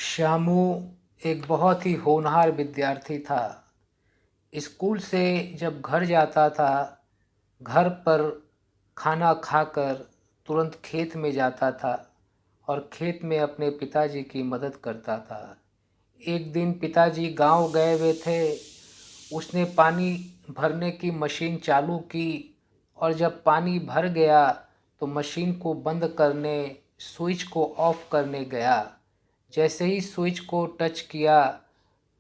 श्यामू एक बहुत ही होनहार विद्यार्थी था। स्कूल से जब घर जाता था, घर पर खाना खाकर तुरंत खेत में जाता था और खेत में अपने पिताजी की मदद करता था। एक दिन पिताजी गांव गए हुए थे। उसने पानी भरने की मशीन चालू की और जब पानी भर गया तो मशीन को बंद करने, स्विच को ऑफ करने गया। जैसे ही स्विच को टच किया,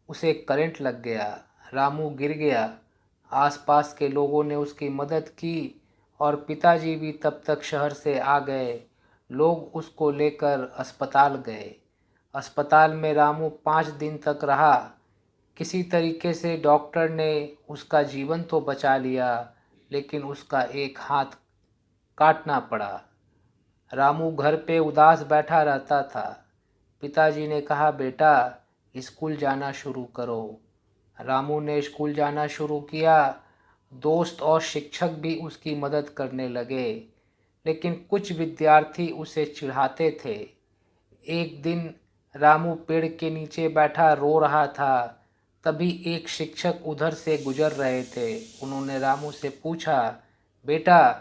उसे करंट लग गया। रामू गिर गया। आसपास के लोगों ने उसकी मदद की और पिताजी भी तब तक शहर से आ गए। लोग उसको लेकर अस्पताल गए। अस्पताल में रामू 5 दिन तक रहा। किसी तरीके से डॉक्टर ने उसका जीवन तो बचा लिया, लेकिन उसका एक हाथ काटना पड़ा। रामू घर पे उदास बैठा रहता था। पिताजी ने कहा, बेटा स्कूल जाना शुरू करो। रामू ने स्कूल जाना शुरू किया। दोस्त और शिक्षक भी उसकी मदद करने लगे, लेकिन कुछ विद्यार्थी उसे चिढ़ाते थे। एक दिन रामू पेड़ के नीचे बैठा रो रहा था। तभी एक शिक्षक उधर से गुजर रहे थे। उन्होंने रामू से पूछा, बेटा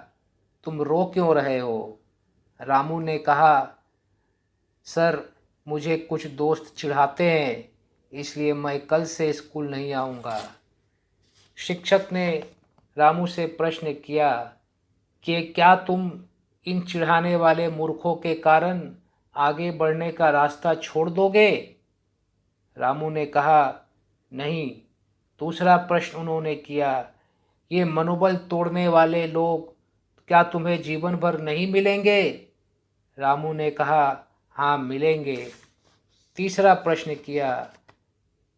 तुम रो क्यों रहे हो? रामू ने कहा, सर मुझे कुछ दोस्त चिढ़ाते हैं, इसलिए मैं कल से स्कूल नहीं आऊँगा। शिक्षक ने रामू से प्रश्न किया कि क्या तुम इन चिढ़ाने वाले मूर्खों के कारण आगे बढ़ने का रास्ता छोड़ दोगे? रामू ने कहा, नहीं। दूसरा प्रश्न उन्होंने किया, ये मनोबल तोड़ने वाले लोग क्या तुम्हें जीवन भर नहीं मिलेंगे? रामू ने कहा, हाँ मिलेंगे। तीसरा प्रश्न किया,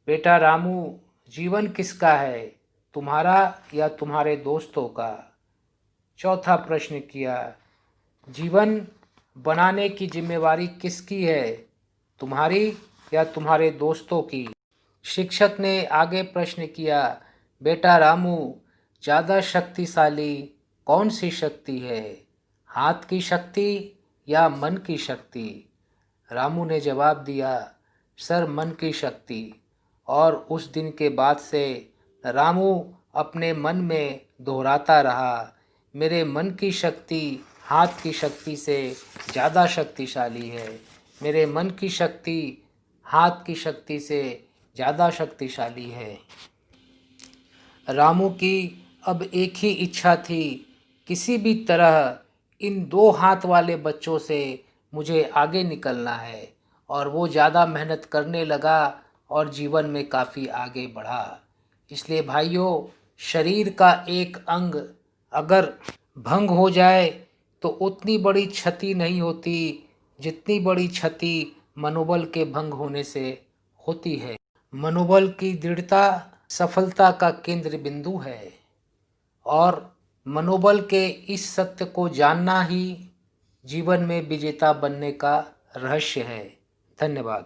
बेटा रामू जीवन किसका है, तुम्हारा या तुम्हारे दोस्तों का? चौथा प्रश्न किया, जीवन बनाने की जिम्मेवारी किसकी है, तुम्हारी या तुम्हारे दोस्तों की? शिक्षक ने आगे प्रश्न किया, बेटा रामू ज़्यादा शक्तिशाली कौन सी शक्ति है, हाथ की शक्ति या मन की शक्ति? रामू ने जवाब दिया, सर मन की शक्ति। और उस दिन के बाद से रामू अपने मन में दोहराता रहा, मेरे मन की शक्ति हाथ की शक्ति से ज़्यादा शक्तिशाली है, मेरे मन की शक्ति हाथ की शक्ति से ज़्यादा शक्तिशाली है। रामू की अब एक ही इच्छा थी, किसी भी तरह इन 2 हाथ वाले बच्चों से मुझे आगे निकलना है। और वो ज़्यादा मेहनत करने लगा और जीवन में काफ़ी आगे बढ़ा। इसलिए भाइयों, शरीर का एक अंग अगर भंग हो जाए तो उतनी बड़ी क्षति नहीं होती जितनी बड़ी क्षति मनोबल के भंग होने से होती है। मनोबल की दृढ़ता सफलता का केंद्र बिंदु है और मनोबल के इस सत्य को जानना ही जीवन में विजेता बनने का रहस्य है। धन्यवाद।